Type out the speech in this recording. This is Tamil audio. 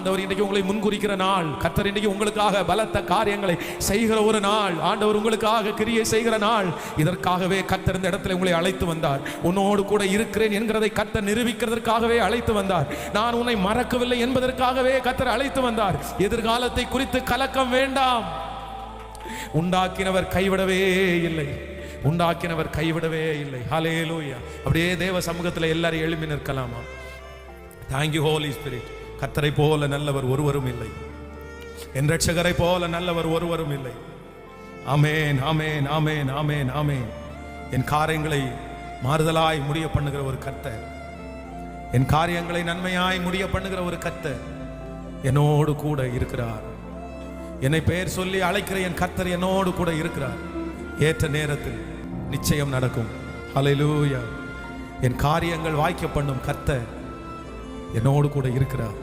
ஆண்டவர் இன்றைக்கு உங்களை முன்குறிக்கிற நாள். கர்த்தர் இன்றைக்கு உங்களுக்காக பலத்த காரியங்களை செய்கிற ஒரு நாள். ஆண்டவர் உங்களுக்காக கிரியை செய்கிற நாள். இதற்காகவே கர்த்தர் இந்த இடத்துல உங்களை அழைத்து வந்தார். உன்னோடு கூட இருக்கிறேன் என்கிறதை கர்த்தர் நிரூபிக்கிறதற்காகவே அழைத்து வந்தார். நான் உன்னை மறக்கவில்லை என்பதற்காகவே கர்த்தர் அழைத்து வந்தார். எதிர்காலத்தை குறித்து கலக்கம் வேண்டாம். உண்டாக்கினவர் கைவிடவே இல்லை. உண்டாக்கினவர் கைவிடவே இல்லை. ஹல்லேலூயா. அப்படியே தேவ சமூகத்தில் எல்லாரும் எழும்பி நிற்கலாமா? Thank you Holy Spirit. கர்த்தரை போல நல்லவர் ஒருவரும் இல்லை. என் இரட்சகரை போல நல்லவர் ஒருவரும் இல்லை. ஆமென், ஆமென், ஆமென், ஆமென், ஆமென். என் காரியங்களை மாறுதலாய் முடிய பண்ணுகிற ஒரு கர்த்தர், என் காரியங்களை நன்மையாய் முடிய பண்ணுகிற ஒரு கர்த்தர் என்னோடு கூட இருக்கிறார். என்னை பெயர் சொல்லி அழைக்கிற என் கர்த்தர் என்னோடு கூட இருக்கிறார். ஏற்ற நேரத்தில் நிச்சயம் நடக்கும். ஹல்லேலூயா. என் காரியங்கள் வாய்க்க பண்ணும் கர்த்தர் என்னோடு கூட இருக்கிறார்.